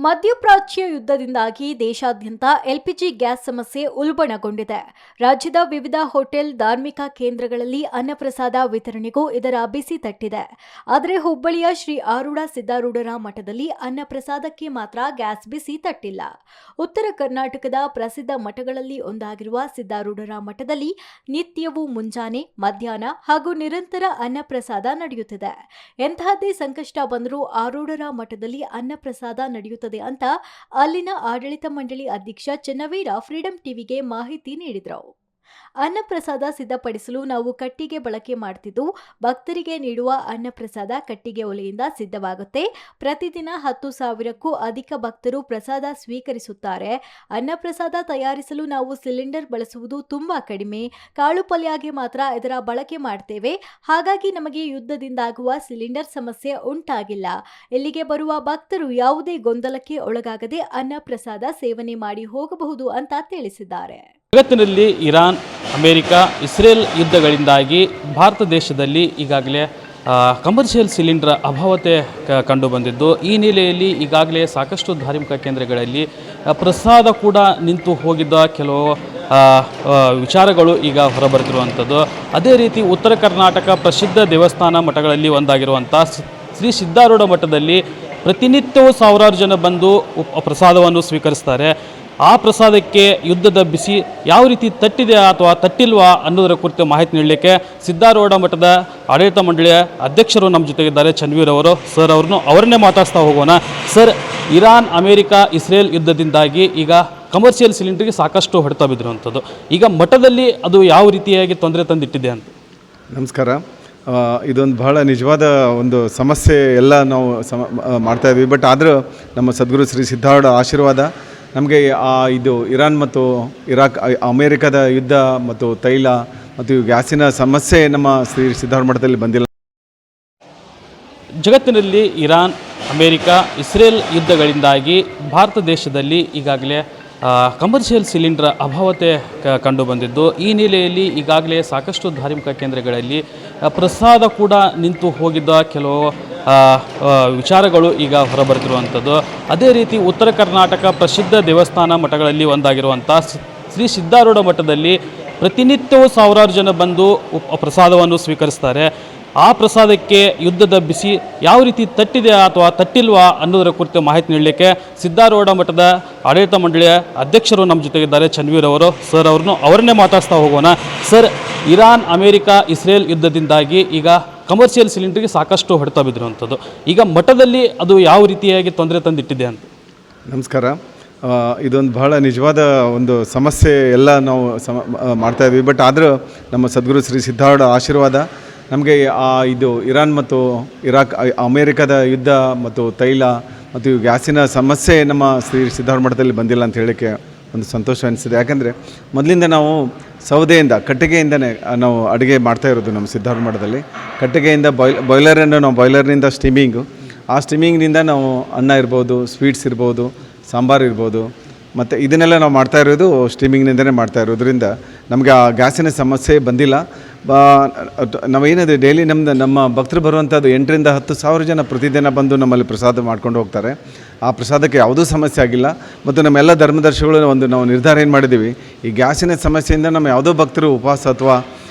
ಮಧ್ಯಪ್ರಾಚ್ಯ ಯುದ್ಧದಿಂದಾಗಿ ದೇಶಾದ್ಯಂತ LPG gas ಸಮಸ್ಯೆ ಉಲ್ಬಣಗೊಂಡಿದೆ. ರಾಜ್ಯದ ವಿವಿಧ ಹೋಟೆಲ್, ಧಾರ್ಮಿಕ ಕೇಂದ್ರಗಳಲ್ಲಿ ಅನ್ನಪ್ರಸಾದ ವಿತರಣೆಗೂ ಇದರ ಬಿಸಿ ತಟ್ಟಿದೆ. ಆದರೆ ಹುಬ್ಬಳ್ಳಿಯ ಶ್ರೀ ಆರೂಢ ಸಿದ್ದಾರೂಢರ ಮಠದಲ್ಲಿ ಅನ್ನಪ್ರಸಾದಕ್ಕೆ ಮಾತ್ರ ಗ್ಯಾಸ್ ಬಿಸಿ ತಟ್ಟಿಲ್ಲ. ಉತ್ತರ ಕರ್ನಾಟಕದ ಪ್ರಸಿದ್ಧ ಮಠಗಳಲ್ಲಿ ಒಂದಾಗಿರುವ ಸಿದ್ದಾರೂಢರ ಮಠದಲ್ಲಿ ನಿತ್ಯವೂ ಮುಂಜಾನೆ, ಮಧ್ಯಾಹ್ನ ಹಾಗೂ ನಿರಂತರ ಅನ್ನಪ್ರಸಾದ ನಡೆಯುತ್ತಿದೆ. ಎಂತಹದ್ದೇ ಸಂಕಷ್ಟ ಬಂದರೂ ಆರೂಢರ ಮಠದಲ್ಲಿ ಅನ್ನಪ್ರಸಾದ ನಡೆಯುತ್ತದೆ ಅಂತ ಅಲ್ಲಿನ ಆಡಳಿತ ಮಂಡಳಿ ಅಧ್ಯಕ್ಷ ಚೆನ್ನವೀರ ಫ್ರೀಡಂ ಟಿವಿಗೆ ಮಾಹಿತಿ ನೀಡಿದರು. ಅನ್ನಪ್ರಸಾದ ಸಿದ್ಧಪಡಿಸಲು ನಾವು ಕಟ್ಟಿಗೆ ಬಳಕೆ ಮಾಡ್ತಿದ್ದು, ಭಕ್ತರಿಗೆ ನೀಡುವ ಅನ್ನಪ್ರಸಾದ ಕಟ್ಟಿಗೆ ಒಲೆಯಿಂದ ಸಿದ್ಧವಾಗುತ್ತೆ. ಪ್ರತಿದಿನ 10,000ಕ್ಕೂ ಅಧಿಕ ಭಕ್ತರು ಪ್ರಸಾದ ಸ್ವೀಕರಿಸುತ್ತಾರೆ. ಅನ್ನಪ್ರಸಾದ ತಯಾರಿಸಲು ನಾವು ಸಿಲಿಂಡರ್ ಬಳಸುವುದು ತುಂಬಾ ಕಡಿಮೆ. ಕಾಳು ಪಲ್ಯಗೆ ಮಾತ್ರ ಇದರ ಬಳಕೆ ಮಾಡ್ತೇವೆ. ಹಾಗಾಗಿ ನಮಗೆ ಯುದ್ಧದಿಂದಾಗುವ ಸಿಲಿಂಡರ್ ಸಮಸ್ಯೆ ಉಂಟಾಗಿಲ್ಲ. ಇಲ್ಲಿಗೆ ಬರುವ ಭಕ್ತರು ಯಾವುದೇ ಗೊಂದಲಕ್ಕೆ ಒಳಗಾಗದೆ ಅನ್ನಪ್ರಸಾದ ಸೇವನೆ ಮಾಡಿ ಹೋಗಬಹುದು ಅಂತ ತಿಳಿಸಿದ್ದಾರೆ. ಜಗತ್ತಿನಲ್ಲಿ ಇರಾನ್, ಅಮೆರಿಕ, ಇಸ್ರೇಲ್ ಯುದ್ಧಗಳಿಂದಾಗಿ ಭಾರತ ದೇಶದಲ್ಲಿ ಈಗಾಗಲೇ ಕಮರ್ಷಿಯಲ್ ಸಿಲಿಂಡರ್ ಅಭಾವತೆ ಕಂಡುಬಂದಿದ್ದು, ಈ ನೆಲೆಯಲ್ಲಿ ಈಗಾಗಲೇ ಸಾಕಷ್ಟು ಧಾರ್ಮಿಕ ಕೇಂದ್ರಗಳಲ್ಲಿ ಪ್ರಸಾದ ಕೂಡ ನಿಂತು ಹೋಗಿದ್ದ ಕೆಲವು ವಿಚಾರಗಳು ಈಗ ಹೊರಬರುತ್ತಿರುವಂಥದ್ದು. ಅದೇ ರೀತಿ ಉತ್ತರ ಕರ್ನಾಟಕ ಪ್ರಸಿದ್ಧ ದೇವಸ್ಥಾನ ಮಠಗಳಲ್ಲಿ ಒಂದಾಗಿರುವಂಥ ಶ್ರೀ ಸಿದ್ದಾರೂಢ ಮಠದಲ್ಲಿ ಪ್ರತಿನಿತ್ಯವೂ ಸಾವಿರಾರು ಜನ ಬಂದು ಪ್ರಸಾದವನ್ನು ಸ್ವೀಕರಿಸ್ತಾರೆ. ಆ ಪ್ರಸಾದಕ್ಕೆ ಯುದ್ಧದ ಬಿಸಿ ಯಾವ ರೀತಿ ತಟ್ಟಿದೆ ಅಥವಾ ತಟ್ಟಿಲ್ವಾ ಅನ್ನೋದರ ಕುರಿತು ಮಾಹಿತಿ ನೀಡಲಿಕ್ಕೆ ಸಿದ್ದಾರೂಢ ಮಠದ ಆಡಳಿತ ಮಂಡಳಿಯ ಅಧ್ಯಕ್ಷರು ನಮ್ಮ ಜೊತೆಗಿದ್ದಾರೆ, ಚನ್ವೀರ್ ಅವರು. ಸರ್, ಅವರನ್ನೇ ಮಾತಾಡ್ತಾ ಹೋಗೋಣ. ಸರ್, ಇರಾನ್, ಅಮೆರಿಕ, ಇಸ್ರೇಲ್ ಯುದ್ಧದಿಂದಾಗಿ ಈಗ ಕಮರ್ಷಿಯಲ್ ಸಿಲಿಂಡರ್ಗೆ ಸಾಕಷ್ಟು ಹೊಡೆತ ಬಿದ್ದಿರುವಂಥದ್ದು. ಈಗ ಮಠದಲ್ಲಿ ಅದು ಯಾವ ರೀತಿಯಾಗಿ ತೊಂದರೆ ತಂದಿಟ್ಟಿದೆ ಅಂತ. ನಮಸ್ಕಾರ. ಇದೊಂದು ಬಹಳ ನಿಜವಾದ ಒಂದು ಸಮಸ್ಯೆ ಎಲ್ಲ ನಾವು ಮಾಡ್ತಾಯಿದ್ವಿ. ಬಟ್ ಆದರೂ ನಮ್ಮ ಸದ್ಗುರು ಶ್ರೀ ಸಿದ್ದಾರೂಢ ಆಶೀರ್ವಾದ ನಮಗೆ ಇದು ಇರಾನ್ ಮತ್ತು ಇರಾಕ್, ಅಮೇರಿಕದ ಯುದ್ಧ ಮತ್ತು ತೈಲ ಮತ್ತು ಗ್ಯಾಸಿನ ಸಮಸ್ಯೆ ನಮ್ಮ ಶ್ರೀ ಸಿದ್ದಾರೂಢ ಮಠದಲ್ಲಿ ಬಂದಿಲ್ಲ. ಜಗತ್ತಿನಲ್ಲಿ ಇರಾನ್, ಅಮೆರಿಕ, ಇಸ್ರೇಲ್ ಯುದ್ಧಗಳಿಂದಾಗಿ ಭಾರತ ದೇಶದಲ್ಲಿ ಈಗಾಗಲೇ ಕಮರ್ಷಿಯಲ್ ಸಿಲಿಂಡರ್ ಅಭಾವತೆ ಕಂಡುಬಂದಿದ್ದು, ಈ ನೆಲೆಯಲ್ಲಿ ಈಗಾಗಲೇ ಸಾಕಷ್ಟು ಧಾರ್ಮಿಕ ಕೇಂದ್ರಗಳಲ್ಲಿ ಪ್ರಸಾದ ಕೂಡ ನಿಂತು ಹೋಗಿದ್ದ ಕೆಲವು ವಿಚಾರಗಳು ಈಗ ಹೊರಬರುತ್ತಿರುವಂಥದ್ದು. ಅದೇ ರೀತಿ ಉತ್ತರ ಕರ್ನಾಟಕ ಪ್ರಸಿದ್ಧ ದೇವಸ್ಥಾನ ಮಠಗಳಲ್ಲಿ ಒಂದಾಗಿರುವಂಥ ಶ್ರೀ ಸಿದ್ದಾರೂಢ ಮಠದಲ್ಲಿ ಪ್ರತಿನಿತ್ಯವೂ ಸಾವಿರಾರು ಜನ ಬಂದು ಪ್ರಸಾದವನ್ನು ಸ್ವೀಕರಿಸ್ತಾರೆ. ಆ ಪ್ರಸಾದಕ್ಕೆ ಯುದ್ಧದ ಬಿಸಿ ಯಾವ ರೀತಿ ತಟ್ಟಿದೆ ಅಥವಾ ತಟ್ಟಿಲ್ವಾ ಅನ್ನೋದರ ಕುರಿತು ಮಾಹಿತಿ ನೀಡಲಿಕ್ಕೆ ಸಿದ್ದಾರೂಢ ಮಠದ ಆಡಳಿತ ಮಂಡಳಿಯ ಅಧ್ಯಕ್ಷರು ನಮ್ಮ ಜೊತೆಗಿದ್ದಾರೆ, ಚನ್ವೀರ್ ಅವರು. ಸರ್, ಅವರನ್ನೇ ಮಾತಾಡ್ತಾ ಹೋಗೋಣ. ಸರ್, ಇರಾನ್, ಅಮೆರಿಕ, ಇಸ್ರೇಲ್ ಯುದ್ಧದಿಂದಾಗಿ ಈಗ ಕಮರ್ಷಿಯಲ್ ಸಿಲಿಂಡರ್ಗೆ ಸಾಕಷ್ಟು ಹೊಡೆತ ಬಿದ್ದಿರುವಂಥದ್ದು. ಈಗ ಮಠದಲ್ಲಿ ಅದು ಯಾವ ರೀತಿಯಾಗಿ ತೊಂದರೆ ತಂದಿಟ್ಟಿದೆ ಅಂತ. ನಮಸ್ಕಾರ. ಇದೊಂದು ಬಹಳ ನಿಜವಾದ ಒಂದು ಸಮಸ್ಯೆ ಎಲ್ಲ ನಾವು ಮಾಡ್ತಾಯಿದ್ವಿ. ಬಟ್ ಆದರೂ ನಮ್ಮ ಸದ್ಗುರು ಶ್ರೀ ಸಿದ್ದಾರೂಢ ಆಶೀರ್ವಾದ ನಮಗೆ ಇದು ಇರಾನ್ ಮತ್ತು ಇರಾಕ್, ಅಮೇರಿಕದ ಯುದ್ಧ ಮತ್ತು ತೈಲ ಮತ್ತು ಗ್ಯಾಸಿನ ಸಮಸ್ಯೆ ನಮ್ಮ ಶ್ರೀ ಸಿದ್ದಾರೂಢ ಮಠದಲ್ಲಿ ಬಂದಿಲ್ಲ ಅಂತ ಹೇಳೋಕ್ಕೆ ಒಂದು ಸಂತೋಷ ಅನಿಸಿದೆ. ಯಾಕಂದರೆ ಮೊದಲಿಂದ ನಾವು ಸೌದೆಯಿಂದ, ಕಟ್ಟಿಗೆಯಿಂದನೇ ನಾವು ಅಡುಗೆ ಮಾಡ್ತಾಯಿರೋದು ನಮ್ಮ ಸಿದ್ದಾರೂಢ ಮಠದಲ್ಲಿ. ಕಟ್ಟಿಗೆಯಿಂದ ಬಾಯ್ಲರನ್ನು ನಾವು ಬಾಯ್ಲರ್ನಿಂದ ಸ್ಟೀಮಿಂಗು, ಆ ಸ್ಟೀಮಿಂಗ್ನಿಂದ ನಾವು ಅನ್ನ ಇರ್ಬೋದು, ಸ್ವೀಟ್ಸ್ ಇರ್ಬೋದು, ಸಾಂಬಾರು ಇರ್ಬೋದು, ಮತ್ತು ಇದನ್ನೆಲ್ಲ ನಾವು ಮಾಡ್ತಾಯಿರೋದು ಸ್ಟೀಮಿಂಗ್ನಿಂದನೇ ಮಾಡ್ತಾಯಿರೋದ್ರಿಂದ ನಮಗೆ ಆ ಗ್ಯಾಸಿನ ಸಮಸ್ಯೆ ಬಂದಿಲ್ಲ. ನಾವೇನಿದೆ ಡೈಲಿ ನಮ್ಮ ಭಕ್ತರು ಬರುವಂಥದ್ದು 8,000 to 10,000 ಜನ ಪ್ರತಿದಿನ ಬಂದು ನಮ್ಮಲ್ಲಿ ಪ್ರಸಾದ ಮಾಡ್ಕೊಂಡು ಹೋಗ್ತಾರೆ. ಆ ಪ್ರಸಾದಕ್ಕೆ ಯಾವುದೂ ಸಮಸ್ಯೆ ಆಗಿಲ್ಲ. ಮತ್ತು ನಮ್ಮೆಲ್ಲ ಧರ್ಮದರ್ಶಿಗಳು ಒಂದು ನಾವು ನಿರ್ಧಾರ ಏನು ಮಾಡಿದ್ದೀವಿ, ಈ ಗ್ಯಾಸಿನ ಸಮಸ್ಯೆಯಿಂದ ನಮ್ಮ ಯಾವುದೋ ಭಕ್ತರು ಉಪವಾಸ ಅಥವಾ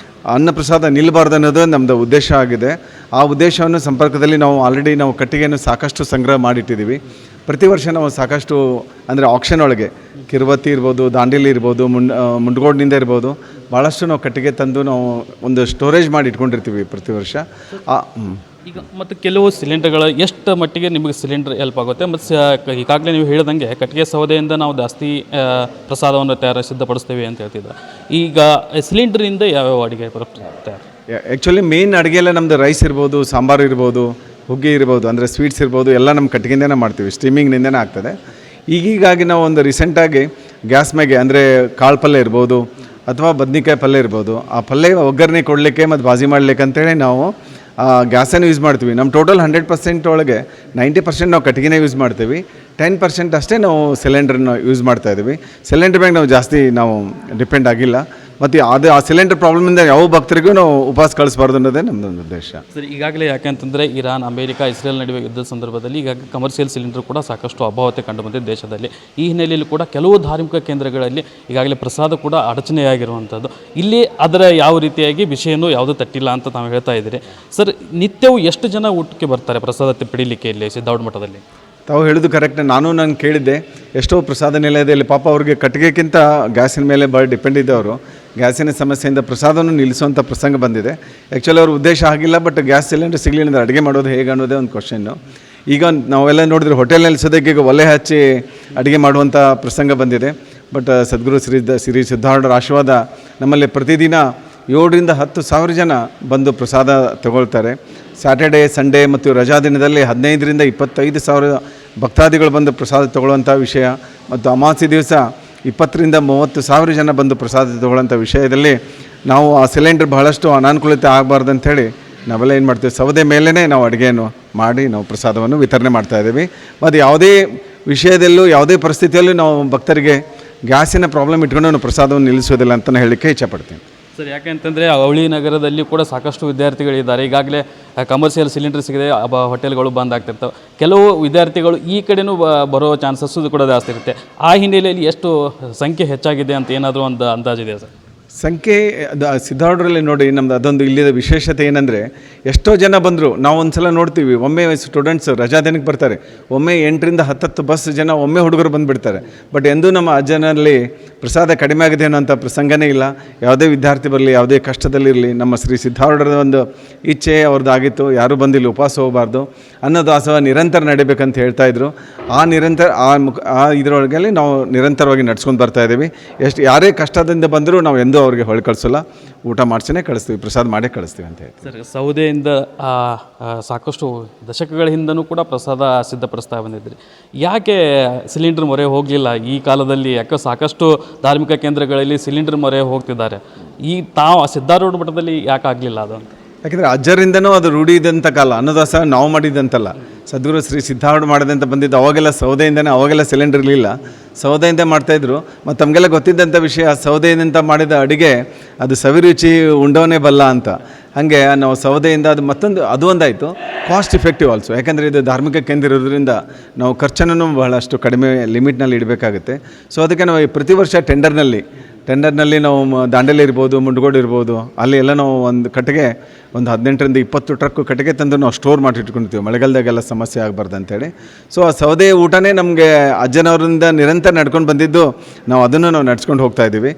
ಅನ್ನಪ್ರಸಾದ ನಿಲ್ಲಬಾರ್ದು ಅನ್ನೋದು ನಮ್ಮದು ಉದ್ದೇಶ ಆಗಿದೆ. ಆ ಉದ್ದೇಶವನ್ನು ಸಂಪರ್ಕದಲ್ಲಿ ನಾವು ಆಲ್ರೆಡಿ ನಾವು ಕಟ್ಟಿಗೆಯನ್ನು ಸಾಕಷ್ಟು ಸಂಗ್ರಹ ಮಾಡಿಟ್ಟಿದ್ದೀವಿ. ಪ್ರತಿ ವರ್ಷ ನಾವು ಸಾಕಷ್ಟು ಅಂದರೆ ಆಕ್ಷನ್ ಒಳಗೆ ಕಿರುವತ್ತಿ ಇರ್ಬೋದು, ದಾಂಡೇಲಿ ಇರ್ಬೋದು, ಮುಂಡಗೋಡ್ನಿಂದ ಇರ್ಬೋದು, ಭಾಳಷ್ಟು ನಾವು ಕಟ್ಟಿಗೆ ತಂದು ನಾವು ಒಂದು ಸ್ಟೋರೇಜ್ ಮಾಡಿ ಇಟ್ಕೊಂಡಿರ್ತೀವಿ ಪ್ರತಿ ವರ್ಷ. ಈಗ ಮತ್ತು ಕೆಲವು ಸಿಲಿಂಡರ್ಗಳು ಎಷ್ಟು ಮಟ್ಟಿಗೆ ನಿಮಗೆ ಸಿಲಿಂಡರ್ ಹೆಲ್ಪ್ ಆಗುತ್ತೆ? ಮತ್ತು ಈಗಾಗಲೇ ನೀವು ಹೇಳಿದಂಗೆ ಕಟ್ಟಿಗೆ ಸೌದೆಯಿಂದ ನಾವು ಜಾಸ್ತಿ ಪ್ರಸಾದವನ್ನು ಸಿದ್ಧಪಡಿಸ್ತೇವೆ ಅಂತ ಹೇಳ್ತಿದ್ದೆ. ಈಗ ಸಿಲಿಂಡ್ರಿಂದ ಯಾವ್ಯಾವ ಅಡುಗೆ ತಯಾರು? ಆ್ಯಕ್ಚುಲಿ ಮೇನ್ ಅಡುಗೆ ಎಲ್ಲ ನಮ್ಮದು ರೈಸ್ ಇರ್ಬೋದು, ಸಾಂಬಾರು ಇರ್ಬೋದು, ಹುಗ್ಗಿ ಇರ್ಬೋದು, ಅಂದರೆ ಸ್ವೀಟ್ಸ್ ಇರ್ಬೋದು, ಎಲ್ಲ ನಮ್ಮ ಕಟ್ಟಿಗೆಯಿಂದನೇ ಮಾಡ್ತೀವಿ, ಸ್ಟೀಮಿಂಗ್ನಿಂದನೇ ಆಗ್ತದೆ. ಈಗೀಗಾಗಿ ನಾವು ಒಂದು ರೀಸೆಂಟಾಗಿ ಗ್ಯಾಸ್ ಮ್ಯಾಗೆ ಅಂದರೆ ಕಾಳು ಪಲ್ಯ ಇರ್ಬೋದು ಅಥವಾ ಬದ್ನಿಕಾಯಿ ಪಲ್ಯ ಇರ್ಬೋದು, ಆ ಪಲ್ಯ ಒಗ್ಗರಣೆ ಕೊಡಲಿಕ್ಕೆ ಮತ್ತು ಬಾಜಿ ಮಾಡಲಿಕ್ಕೆ ಅಂತೇಳಿ ನಾವು ಗ್ಯಾಸನ್ನು ಯೂಸ್ ಮಾಡ್ತೀವಿ. ನಮ್ಮ ಟೋಟಲ್ 100% ಒಳಗೆ 90% ನಾವು ಕಟ್ಟಿಗೆನೇ ಯೂಸ್ ಮಾಡ್ತೀವಿ. 10% ಅಷ್ಟೇ ನಾವು ಸಿಲಿಂಡ್ರನ್ನ ಯೂಸ್ ಮಾಡ್ತಾಯಿದ್ದೀವಿ. ಸಿಲಿಂಡ್ರ್ ಮ್ಯಾಗೆ ನಾವು ಜಾಸ್ತಿ ಡಿಪೆಂಡ್ ಆಗಿಲ್ಲ. ಮತ್ತು ಆ ಸಿಲಿಂಡರ್ ಪ್ರಾಬ್ಲಮಿಂದ ಯಾವ ಭಕ್ತರಿಗೂ ನಾವು ಉಪವಾಸ ಕಳಿಸ್ಬಾರ್ದು ಅನ್ನೋದೇ ನಮ್ಮದೊಂದು ಉದ್ದೇಶ. ಸರ್, ಈಗಾಗಲೇ ಯಾಕೆಂತಂದರೆ ಇರಾನ್, ಅಮೆರಿಕ, ಇಸ್ರೇಲ್ ನಡುವೆ ಯುದ್ಧದ ಸಂದರ್ಭದಲ್ಲಿ ಈಗ ಕಮರ್ಷಿಯಲ್ ಸಿಲಿಂಡರ್ ಕೂಡ ಸಾಕಷ್ಟು ಅಭಾವತೆ ಕಂಡುಬಂದಿದೆ ದೇಶದಲ್ಲಿ. ಈ ಹಿನ್ನೆಲೆಯಲ್ಲಿ ಕೂಡ ಕೆಲವು ಧಾರ್ಮಿಕ ಕೇಂದ್ರಗಳಲ್ಲಿ ಈಗಾಗಲೇ ಪ್ರಸಾದ ಕೂಡ ಅಡಚಣೆಯಾಗಿರುವಂಥದ್ದು. ಇಲ್ಲಿ ಅದರ ಯಾವ ರೀತಿಯಾಗಿ ವಿಷಯನೂ ಯಾವುದೂ ತಟ್ಟಿಲ್ಲ ಅಂತ ತಾವು ಹೇಳ್ತಾ ಇದ್ದೀರಿ. ಸರ್, ನಿತ್ಯವೂ ಎಷ್ಟು ಜನ ಊಟಕ್ಕೆ ಬರ್ತಾರೆ ಪ್ರಸಾದ ಪಡೀಲಿಕ್ಕೆ ಇಲ್ಲಿ ಸಿದ್ಧಾರೂಢ ಮಠದಲ್ಲಿ? ತಾವು ಹೇಳಿದ್ದು ಕರೆಕ್ಟ್. ನಾನು ಕೇಳಿದ್ದೆ, ಎಷ್ಟೋ ಪ್ರಸಾದ ನಿಲಯದಲ್ಲಿ ಪಾಪ ಅವ್ರಿಗೆ ಕಟ್ಟಿಗೆಗಿಂತ ಗ್ಯಾಸಿನ ಮೇಲೆ ಭಾಳ ಡಿಪೆಂಡ್ ಇದ್ದವರು ಗ್ಯಾಸಿನ ಸಮಸ್ಯೆಯಿಂದ ಪ್ರಸಾದವನ್ನು ನಿಲ್ಲಿಸುವಂಥ ಪ್ರಸಂಗ ಬಂದಿದೆ. ಆ್ಯಕ್ಚುಲಿ ಅವ್ರ ಉದ್ದೇಶ ಆಗಿಲ್ಲ, ಬಟ್ ಗ್ಯಾಸ್ ಸಿಲಿಂಡರ್ ಸಿಗಲಿಲ್ಲ ಅಂದರೆ ಅಡುಗೆ ಮಾಡೋದು ಹೇಗೆ ಅನ್ನೋದೇ ಒಂದು ಕ್ವಶನ್ನು. ಈಗ ನಾವೆಲ್ಲ ನೋಡಿದ್ರೆ ಹೋಟೆಲ್ನಲ್ಲಿ ಸದ್ಯಕ್ಕೆ ಈಗ ಒಲೆ ಹಚ್ಚಿ ಅಡುಗೆ ಮಾಡುವಂಥ ಪ್ರಸಂಗ ಬಂದಿದೆ. ಬಟ್ ಸದ್ಗುರು ಶ್ರೀ ಸಿದ್ಧಾರೂಢರ ಆಶೀರ್ವಾದ ನಮ್ಮಲ್ಲಿ ಪ್ರತಿದಿನ 7,000 to 10,000 ಜನ ಬಂದು ಪ್ರಸಾದ ತಗೊಳ್ತಾರೆ. ಸ್ಯಾಟರ್ಡೇ, ಸಂಡೇ ಮತ್ತು ರಜಾ ದಿನದಲ್ಲಿ 15,000 to 25,000 ಭಕ್ತಾದಿಗಳು ಬಂದು ಪ್ರಸಾದ ತಗೊಳ್ಳುವಂಥ ವಿಷಯ, ಮತ್ತು ಅಮಾವಾಸ್ಯೆ ದಿವಸ 20,000 to 30,000 ಜನ ಬಂದು ಪ್ರಸಾದ ತಗೊಳ್ಳುವಂಥ ವಿಷಯದಲ್ಲಿ ನಾವು ಆ ಸಿಲಿಂಡರ್ ಬಹಳಷ್ಟು ಅನಾನುಕೂಲತೆ ಆಗಬಾರ್ದು ಅಂಥೇಳಿ ನಾವೆಲ್ಲ ಏನು ಮಾಡ್ತೀವಿ, ಸೌದೆ ಮೇಲೇ ನಾವು ಅಡುಗೆಯನ್ನು ಮಾಡಿ ನಾವು ಪ್ರಸಾದವನ್ನು ವಿತರಣೆ ಮಾಡ್ತಾಯಿದ್ದೀವಿ. ಮತ್ತು ಯಾವುದೇ ವಿಷಯದಲ್ಲೂ ಯಾವುದೇ ಪರಿಸ್ಥಿತಿಯಲ್ಲೂ ನಾವು ಭಕ್ತರಿಗೆ ಗ್ಯಾಸಿನ ಪ್ರಾಬ್ಲಮ್ ಇಟ್ಕೊಂಡು ನಾವು ಪ್ರಸಾದವನ್ನು ನಿಲ್ಲಿಸೋದಿಲ್ಲ ಅಂತಲೇ ಹೇಳಲಿಕ್ಕೆ ಇಚ್ಛಪಡ್ತೀನಿ. ಸರ್, ಯಾಕೆಂತಂದರೆ ಅವಳಿ ನಗರದಲ್ಲಿ ಕೂಡ ಸಾಕಷ್ಟು ವಿದ್ಯಾರ್ಥಿಗಳಿದ್ದಾರೆ. ಈಗಾಗಲೇ ಕಮರ್ಷಿಯಲ್ ಸಿಲಿಂಡರ್ ಸಿಗದೆ ಹೋಟೆಲ್ಗಳು ಬಂದ್ ಆಗ್ತಿರ್ತವೆ. ಕೆಲವು ವಿದ್ಯಾರ್ಥಿಗಳು ಈ ಕಡೆನೂ ಬರೋ ಚಾನ್ಸಸ್ಸು ಕೂಡ ಜಾಸ್ತಿ ಇರುತ್ತೆ. ಆ ಹಿನ್ನೆಲೆಯಲ್ಲಿ ಎಷ್ಟು ಸಂಖ್ಯೆ ಹೆಚ್ಚಾಗಿದೆ ಅಂತ ಏನಾದರೂ ಒಂದು ಅಂದಾಜಿದೆ ಸರ್? ಸಂಖ್ಯೆ ಸಿದ್ಧಾರೂಢರಲ್ಲಿ ನೋಡಿ, ನಮ್ಮದು ಅದೊಂದು ಇಲ್ಲಿದ ವಿಶೇಷತೆ ಏನಂದರೆ, ಎಷ್ಟೋ ಜನ ಬಂದರು. ನಾವು ಒಂದು ಸಲ ನೋಡ್ತೀವಿ, ಒಮ್ಮೆ ಸ್ಟೂಡೆಂಟ್ಸ್ ರಜಾ ದಿನಕ್ಕೆ ಬರ್ತಾರೆ, ಒಮ್ಮೆ 8 to 10 ಬಸ್ ಜನ ಒಮ್ಮೆ ಹುಡುಗರು ಬಂದುಬಿಡ್ತಾರೆ. ಬಟ್ ಎಂದೂ ನಮ್ಮ ಅಜ್ಜನಲ್ಲಿ ಪ್ರಸಾದ ಕಡಿಮೆ ಆಗಿದೆ ಅನ್ನೋಂಥ ಪ್ರಸಂಗನೇ ಇಲ್ಲ. ಯಾವುದೇ ವಿದ್ಯಾರ್ಥಿ ಬರಲಿ, ಯಾವುದೇ ಕಷ್ಟದಲ್ಲಿರಲಿ, ನಮ್ಮ ಶ್ರೀ ಸಿದ್ಧಾರೂಢರ ಒಂದು ಇಚ್ಛೆ ಅವ್ರದ್ದಾಗಿತ್ತು, ಯಾರೂ ಬಂದಿಲ್ಲ ಉಪವಾಸ ಹೋಗಬಾರ್ದು, ಅನ್ನದಾಸೋಹ ನಿರಂತರ ನಡಿಬೇಕಂತ ಹೇಳ್ತಾಯಿದ್ರು. ಇದರೊಳಗೆ ನಾವು ನಿರಂತರವಾಗಿ ನಡ್ಸ್ಕೊಂಡು ಬರ್ತಾಯಿದ್ದೀವಿ. ಯಾರೇ ಕಷ್ಟದಿಂದ ಬಂದರೂ ನಾವು ಎಂದೂ ಅವ್ರಿಗೆ ಹೊಳೆ ಕಳಿಸೋಲ್ಲ, ಊಟ ಮಾಡಿಸಿನೇ ಕಳಿಸ್ತೀವಿ, ಪ್ರಸಾದ ಮಾಡೇ ಕಳಿಸ್ತೀವಿ ಅಂತ ಹೇಳಿ. ಸರ್, ಸೌದೆಯಿಂದ ಸಾಕಷ್ಟು ದಶಕಗಳ ಹಿಂದನೂ ಕೂಡ ಪ್ರಸಾದ ಸಿದ್ಧಪಡಿಸ್ತಾ ಬಂದಿದ್ರಿ. ಯಾಕೆ ಸಿಲಿಂಡರ್ ಮೊರೆ ಹೋಗಲಿಲ್ಲ ಈ ಕಾಲದಲ್ಲಿ? ಯಾಕೆ ಸಾಕಷ್ಟು ಧಾರ್ಮಿಕ ಕೇಂದ್ರಗಳಲ್ಲಿ ಸಿಲಿಂಡರ್ ಮೊರೆ ಹೋಗ್ತಿದ್ದಾರೆ, ಈ ತಾವು ಸಿದ್ಧಾರೂಢ ಮಠದಲ್ಲಿ ಯಾಕೆ ಆಗಲಿಲ್ಲ ಅದು? ಯಾಕೆಂದರೆ ಅಜ್ಜರಿಂದನೂ ಅದು ರೂಢಿ ಇದ್ದಂಥ ಕಾಲ, ಅನ್ನದಾಸ ನಾವು ಮಾಡಿದಂತಲ್ಲ, ಸದ್ಗುರು ಶ್ರೀ ಸಿದ್ಧಾರೂಢ ಮಾಡಿದಂತ ಬಂದಿದ್ದು. ಅವಾಗೆಲ್ಲ ಸೌದೆಯಿಂದನೇ, ಅವಾಗೆಲ್ಲ ಸಿಲಿಂಡರ್ ಇರಲಿಲ್ಲ, ಸೌದೆಯಿಂದ ಮಾಡ್ತಾಯಿದ್ರು. ಮತ್ತು ತಮಗೆಲ್ಲ ಗೊತ್ತಿದ್ದಂಥ ವಿಷಯ, ಸೌದೆಯಿಂದ ಮಾಡಿದ ಅಡುಗೆ ಅದು ಸವಿರುಚಿ ಉಂಡವನೇ ಬಲ್ಲ ಅಂತ. ಹಾಗೆ ನಾವು ಸೌದೆಯಿಂದ ಅದು ಒಂದಾಯಿತು, ಕಾಸ್ಟ್ ಇಫೆಕ್ಟಿವ್ ಆಲ್ಸೋ. ಯಾಕೆಂದರೆ ಇದು ಧಾರ್ಮಿಕ ಕೇಂದ್ರ ಇರೋದ್ರಿಂದ ನಾವು ಖರ್ಚನ್ನು ಬಹಳಷ್ಟು ಕಡಿಮೆ ಲಿಮಿಟ್ನಲ್ಲಿ ಇಡಬೇಕಾಗುತ್ತೆ. ಸೊ ಅದಕ್ಕೆ ನಾವು ಪ್ರತಿ ವರ್ಷ ಟೆಂಡರ್ನಲ್ಲಿ ನಾವು ದಾಂಡೇಲಿ ಇರ್ಬೋದು, ಮುಂಡಗೋಡು ಇರ್ಬೋದು, ಅಲ್ಲಿ ಎಲ್ಲ ನಾವು ಒಂದು ಕಟ್ಟಿಗೆ 18 to 20 ಟ್ರಕ್ ಕಟ್ಟಿಗೆ ತಂದು ನಾವು ಸ್ಟೋರ್ ಮಾಡಿ ಇಟ್ಕೊಂಡಿರ್ತೀವಿ, ಮಳೆಗಾಲದಾಗೆಲ್ಲ ಸಮಸ್ಯೆ ಆಗಬಾರ್ದು ಅಂತೇಳಿ. ಸೊ ಆ ಸೌದೆ ಊಟನೇ ನಮಗೆ ಅಜ್ಜನವರಿಂದ ನಿರಂತರ ನಡ್ಕೊಂಡು ಬಂದಿದ್ದು, ನಾವು ಅದನ್ನು ನಡ್ಸ್ಕೊಂಡು ಹೋಗ್ತಾ ಇದ್ದೀವಿ.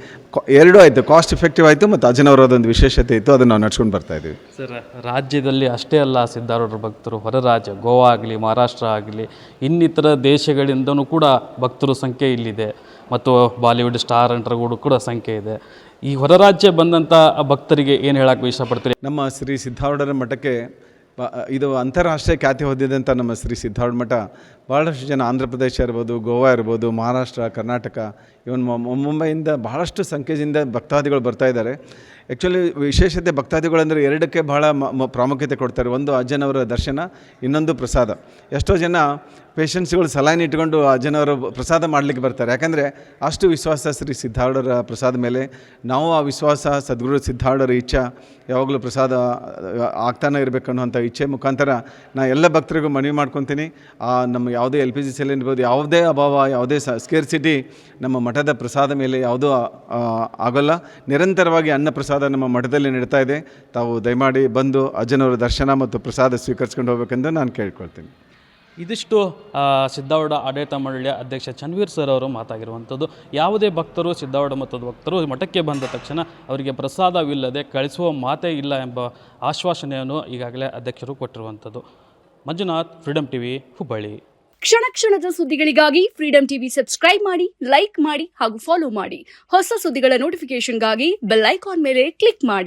ಎರಡೂ ಆಯಿತು, ಕಾಸ್ಟ್ ಎಫೆಕ್ಟಿವ್ ಆಯಿತು ಮತ್ತು ಅಜ್ಜನವರದೊಂದು ವಿಶೇಷತೆ ಇತ್ತು, ಅದನ್ನು ನಾವು ನಡ್ಸ್ಕೊಂಡು ಬರ್ತಾಯಿದ್ದೀವಿ. ಸರ್, ರಾಜ್ಯದಲ್ಲಿ ಅಷ್ಟೇ ಅಲ್ಲ ಸಿದ್ಧಾರೂಢರ ಭಕ್ತರು, ಹೊರ ರಾಜ್ಯ ಗೋವಾ ಆಗಲಿ, ಮಹಾರಾಷ್ಟ್ರ ಆಗಲಿ, ಇನ್ನಿತರ ದೇಶಗಳಿಂದನೂ ಕೂಡ ಭಕ್ತರ ಸಂಖ್ಯೆ ಇಲ್ಲಿದೆ. ಮತ್ತು ಬಾಲಿವುಡ್ ಸ್ಟಾರ್ ನಟರುಗಳು ಕೂಡ ಸಂಖ್ಯೆ ಇದೆ. ಈ ಹೊರ ರಾಜ್ಯ ಬಂದಂಥ ಭಕ್ತರಿಗೆ ಏನು ಹೇಳಕ್ಕೆ ಇಷ್ಟಪಡ್ತೀರಿ? ನಮ್ಮ ಶ್ರೀ ಸಿದ್ಧಾರೂಢರ ಮಠಕ್ಕೆ ಇದು ಅಂತಾರಾಷ್ಟ್ರೀಯ ಖ್ಯಾತಿ ಹೊಂದಿದಂಥ ನಮ್ಮ ಶ್ರೀ ಸಿದ್ಧಾರೂಢ ಮಠ ಭಾಳಷ್ಟು ಜನ, ಆಂಧ್ರ ಪ್ರದೇಶ ಇರ್ಬೋದು, ಗೋವಾ ಇರ್ಬೋದು, ಮಹಾರಾಷ್ಟ್ರ, ಕರ್ನಾಟಕ, ಇವನ್ ಮುಂಬೈಯಿಂದ ಬಹಳಷ್ಟು ಸಂಖ್ಯೆಯಿಂದ ಭಕ್ತಾದಿಗಳು ಬರ್ತಾಯಿದ್ದಾರೆ. ಆ್ಯಕ್ಚುಲಿ ವಿಶೇಷತೆ ಭಕ್ತಾದಿಗಳಂದರೆ ಎರಡಕ್ಕೆ ಭಾಳ ಪ್ರಾಮುಖ್ಯತೆ ಕೊಡ್ತಾರೆ. ಒಂದು ಅಜ್ಜನವರ ದರ್ಶನ, ಇನ್ನೊಂದು ಪ್ರಸಾದ. ಎಷ್ಟೋ ಜನ ಪೇಷಂಟ್ಸ್ಗಳು ಸಲಾಯಿನ್ ಇಟ್ಕೊಂಡು ಅಜ್ಜನವರ ಪ್ರಸಾದ ಮಾಡಲಿಕ್ಕೆ ಬರ್ತಾರೆ. ಯಾಕಂದರೆ ಅಷ್ಟು ವಿಶ್ವಾಸ ಶ್ರೀ ಸಿದ್ಧಾರೂಢರ ಪ್ರಸಾದ ಮೇಲೆ. ನಾವು ಆ ವಿಶ್ವಾಸ, ಸದ್ಗುರು ಸಿದ್ಧಾರೂಢರ ಇಚ್ಛೆ ಯಾವಾಗಲೂ ಪ್ರಸಾದ ಆಗ್ತಾನೆ ಇರಬೇಕು ಅನ್ನೋಂಥ ಇಚ್ಛೆ ಮುಖಾಂತರ ನಾ ಎಲ್ಲ ಭಕ್ತರಿಗೂ ಮನವಿ ಮಾಡ್ಕೊತೀನಿ. ನಮ್ಮ ಯಾವುದೇ LPG ಸಿಲಿಂಡರ್ ಇರ್ಬೋದು, ಯಾವುದೇ ಅಭಾವ, ಯಾವುದೇ ಸ್ಕೇರ್ಸಿಟಿ ನಮ್ಮ ಮಠದ ಪ್ರಸಾದ ಮೇಲೆ ಯಾವುದೂ ಆಗೋಲ್ಲ. ನಿರಂತರವಾಗಿ ಅನ್ನ ಪ್ರಸಾದ ನಮ್ಮ ಮಠದಲ್ಲಿ ನಡೀತಾ ಇದೆ. ತಾವು ದಯಮಾಡಿ ಬಂದು ಅಜ್ಜನವರ ದರ್ಶನ ಮತ್ತು ಪ್ರಸಾದ ಸ್ವೀಕರಿಸ್ಕೊಂಡು ಹೋಗ್ಬೇಕೆಂದು ನಾನು ಕೇಳ್ಕೊಳ್ತೀನಿ. ಇದಿಷ್ಟು ಸಿದ್ಧಾರೂಢ ಆಡಳಿತ ಮಂಡಳಿಯ ಅಧ್ಯಕ್ಷ ಚನ್ವೀರ್ ಸರ್ ಅವರು ಮಾತಾಗಿರುವಂಥದ್ದು. ಯಾವುದೇ ಭಕ್ತರು, ಸಿದ್ಧಾರೂಢ ಮಠದ ಭಕ್ತರು ಮಠಕ್ಕೆ ಬಂದ ತಕ್ಷಣ ಅವರಿಗೆ ಪ್ರಸಾದವಿಲ್ಲದೆ ಕಳಿಸುವ ಮಾತೇ ಇಲ್ಲ ಎಂಬ ಆಶ್ವಾಸನೆಯನ್ನು ಈಗಾಗಲೇ ಅಧ್ಯಕ್ಷರು ಕೊಟ್ಟಿರುವಂಥದ್ದು. Manjunath, Freedom TV, Hubballi. ಕ್ಷಣ ಕ್ಷಣದ ಸುದ್ದಿಗಳಿಗಾಗಿ ಫ್ರೀಡಮ್ ಟಿವಿ ಸಬ್ಸ್ಕ್ರೈಬ್ ಮಾಡಿ, ಲೈಕ್ ಮಾಡಿ ಹಾಗೂ ಫಾಲೋ ಮಾಡಿ. ಹೊಸ ಸುದ್ದಿಗಳ ನೋಟಿಫಿಕೇಶನ್ಗಾಗಿ ಬೆಲ್ ಐಕಾನ್ ಮೇಲೆ ಕ್ಲಿಕ್ ಮಾಡಿ.